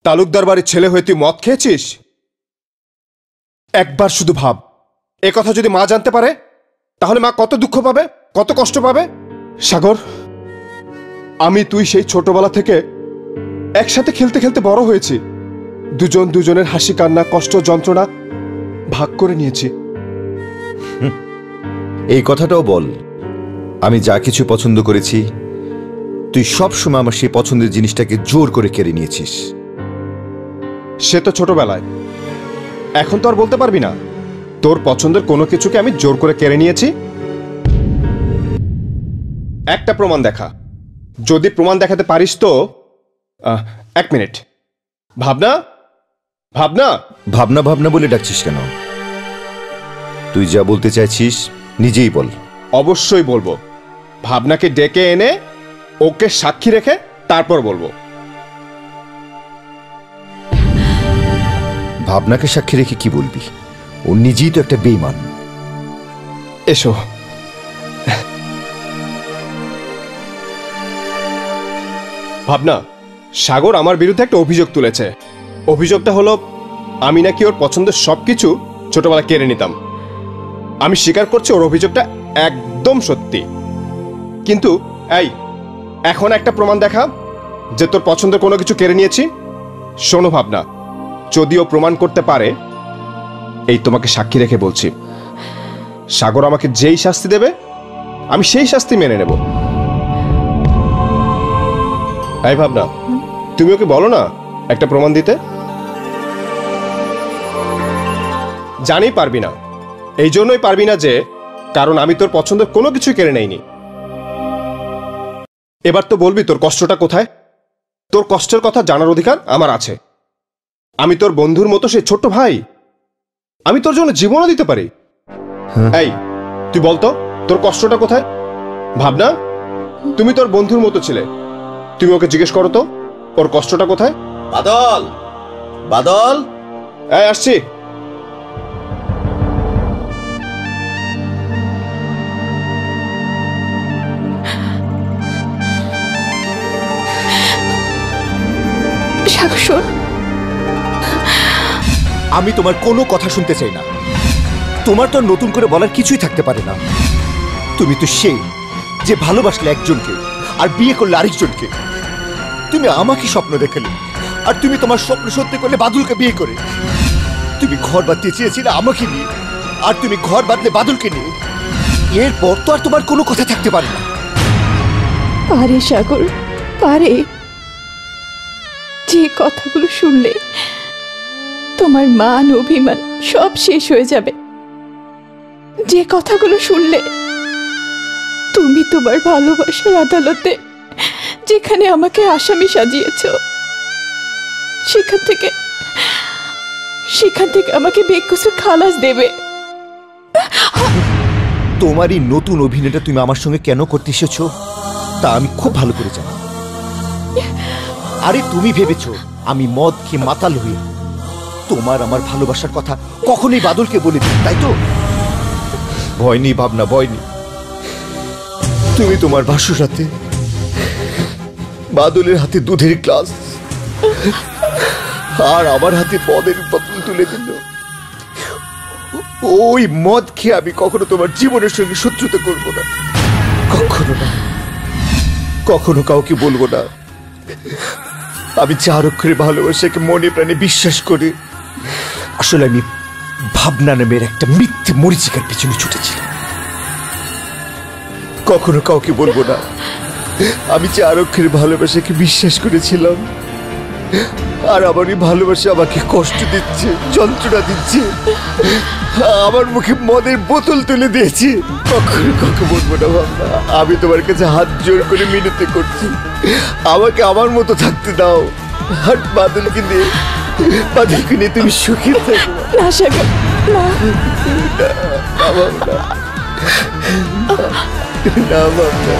তালুকদার বাড়ির ছেলে হয়ে তুই মদ খেয়েছিস? একবার শুধু ভাব, এ কথা যদি মা জানতে পারে তাহলে মা কত দুঃখ পাবে, কত কষ্ট পাবে। সাগর, আমি তুই সেই ছোটবেলা থেকে একসাথে খেলতে খেলতে বড় হয়েছি। দুজন দুজনের হাসি কান্না কষ্ট যন্ত্রণা ভাগ করে নিয়েছি। এই কথাটাও বল, আমি যা কিছু পছন্দ করেছি তুই সব সময় আমার সেই পছন্দের জিনিসটাকে জোর করে কেড়ে নিয়েছিস। সে তো ছোটবেলায়, এখন তো আর বলতে পারবি না তোর পছন্দের কোনো কিছুকে আমি জোর করে কেড়ে নিয়েছি। একটা প্রমাণ দেখা, যদি প্রমাণ দেখাতে পারিস তো। 1 মিনিট। ভাবনা ভাবনা ভাবনা ভাবনা বলে ডাকছিস কেন? তুই যা বলতে চাইছিস নিজেই বল। অবশ্যই বলবো। ভাবনাকে ডেকে এনে ওকে সাক্ষী রেখে তারপর বলবো। ভাবনাকে সাক্ষী রেখে কি বলবি? ও নিজেই তো একটা বেঈমান। এসো। ভাবনা, সাগর আমার বিরুদ্ধে একটা অভিযোগ তুলেছে। অভিযোগটা হলো আমি নাকি ওর পছন্দের সবকিছু ছোটবেলায় কেড়ে নিতাম। আমি স্বীকার করছি ওর অভিযোগটা একদম সত্যি, কিন্তু এই এখন একটা প্রমাণ দেখা যে তোর পছন্দের কোনো কিছু কেড়ে নিয়েছি। শোনো ভাবনা, যদিও প্রমাণ করতে পারে, এই তোমাকে সাক্ষী রেখে বলছি, সাগর আমাকে যেই শাস্তি দেবে আমি সেই শাস্তি মেনে নেব। এই ভাবনা, তুমি ওকে বলো না একটা প্রমাণ দিতে। জানি পারবি না, এই জন্যই পারবি না যে কারণ আমি তোর পছন্দের কোনো কিছু কেড়ে নেইনি। এবার তো বলবি তোর কষ্টটা কোথায়। তোর কষ্টের কথা জানার অধিকার আমার আছে। আমি তোর বন্ধুর মতো সেই ছোট্ট ভাই, আমি তোর জন্য জীবনও দিতে পারি। এই তুই বলতো তোর কষ্টটা কোথায়। ভাবনা, তুমি তোর বন্ধুর মতো ছিলে, তুমি ওকে জিজ্ঞেস করো তো ওর কষ্টটা কোথায়। বাদল, বাদল, এই আসছি। সাগর, আমি তোমার কোনো কথা শুনতে চাই না। তোমার তো নতুন করে বলার কিছুই থাকতে পারে না। তুমি তো সেই যে ভালোবাসলে একজনকে আর বিয়ে করলে আরেকজনকে। তুমি আমাকে স্বপ্ন দেখালে, আর তুমি তোমার স্বপ্ন সত্যি করলে বাদলকে বিয়ে করে। তুমি ঘর বাঁধতে চেয়েছিলে আমাকে নিয়ে, আর তুমি ঘর বাঁধলে বাদলকে নিয়ে। এরপর তো আর তোমার কোনো কথা থাকতে পারে না। পারে সাগর, পারে। যে কথাগুলো শুনলে তোমার মান অভিমান সব শেষ হয়ে যাবে। যে কথাগুলো শুনলে তুমি তোমার ভালোবাসার আদালতে যেখানে আমাকে আসামি সাজিয়েছ, সেখান থেকে আমাকে বেকসুর খালাস দেবে। তোমার এই নতুন অভিনয়টা তুমি আমার সঙ্গে কেন করতে এসেছো তা আমি খুব ভালো করে জানি। আরে তুমি ভেবেছো আমি মদ খেয়ে মাতাল হয়ে তোমার আমার ভালোবাসার কথা কখনোই বাদলকে বলে দিই, তাই তো? ভয় নেই ভাবনা, ভয় নেই। তুমি তোমার ভাসুর হাতে বাদলের হাতে দুধের গ্লাস আর আমার হাতে মদের বোতল তুলে দিল। ওই মদ খেয়ে আমি কখনো তোমার জীবনের সঙ্গে শত্রুতা করবো না, কখনো না, কখনো কাউকে বলবো না। আমি 4 অক্ষরে ভালোবাসাকে মনে প্রাণে বিশ্বাস করি। আসলে আমি ভাবনা নামের একটা মিথ্যে মরিচিকার পিছনে ছুটেছিলাম। কখনো কাউকে বলবো না। আমি 4 অক্ষরে ভালোবাসাকে বিশ্বাস করেছিলাম, আর আমার এই ভালোবাসা আমাকে কষ্ট দিচ্ছে, যন্ত্রণা দিচ্ছে, আমার মুখে মদের বোতল তুলে দিয়েছি। কখনো কাউকে বলবো না ভাবনা। আমি তোমার কাছে হাত জোর করে মিনতি করছি, আমাকে আমার মতো থাকতে দাও। আর বাদলকে নিয়ে তুমি সুখী থাকো। না সাগর, না, না ভাবনা।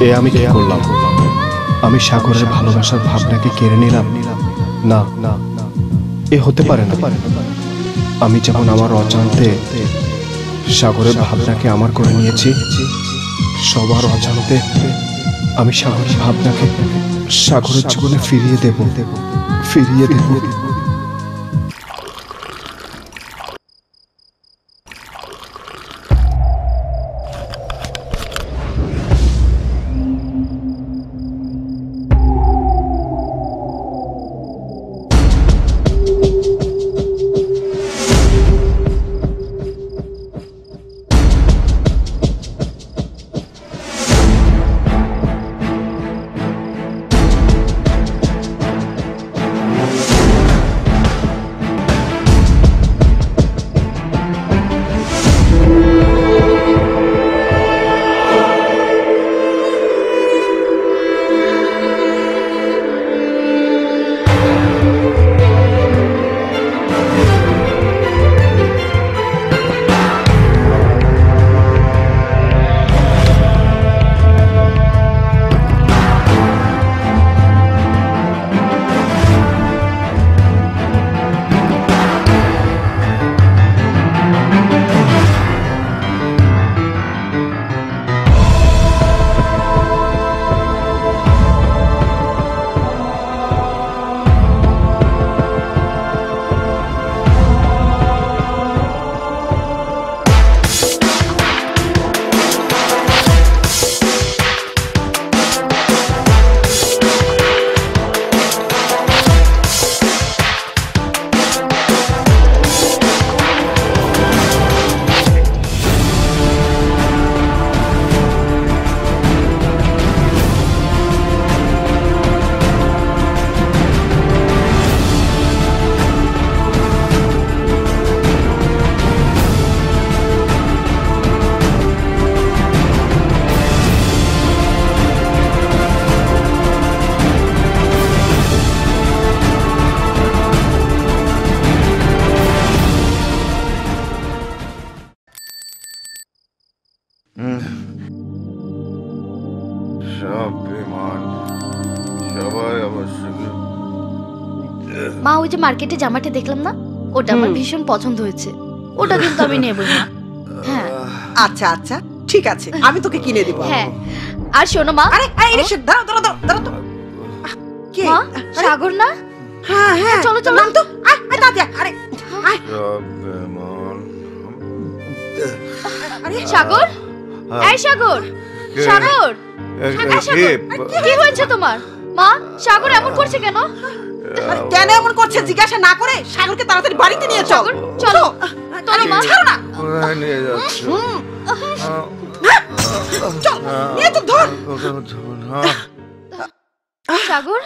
এ আমি কি করলাম? আমি সাগরের ভালোবাসার ভাবনাকে কেড়ে নিলাম। না না, এ হতে পারে না। আমি যেমন আমার অজান্তে সাগরের ভাবনাকে আমার করে নিয়েছি, সবার অজান্তে আমি সাগরের ভাবনাকে সাগরের জীবনে ফিরিয়ে দেব। সব বেমান, সবাই অবশ্যই। মা, ওই যে মার্কেটে জামাটা দেখলাম না, ওটা আমার ভীষণ পছন্দ হয়েছে। ওটা কিন্তু আমি নেবই মা। হ্যাঁ আচ্ছা আচ্ছা ঠিক আছে, আমি তোকে কিনে দিব। হ্যাঁ, আর শোনো মা। আরে আরে এসে দাঁড়াও দাঁড়াও দাঁড়াও তো। কে? মা, আরে, সাগর না? হ্যাঁ হ্যাঁ চলো, চলো। নাম তো। আয় আয় তাড়াতাড়ি আয়। আরে আয়। সব বেমান। আরে সাগর, এই সাগর, সাগর, কি হয়েছে তোমার? মা, সাগর এমন করছে কেন? আরে, কেন এমন করছে জিজ্ঞাসা না করে সাগরকে তাড়াতাড়ি বাড়িতে নিয়ে চল। সাগর, চলো। চলো মা। ছাড়ো না। কোথায় নিয়ে যাচ্ছ? চল নিয়ে তো ধর। কোথাও যাবো না। সাগর,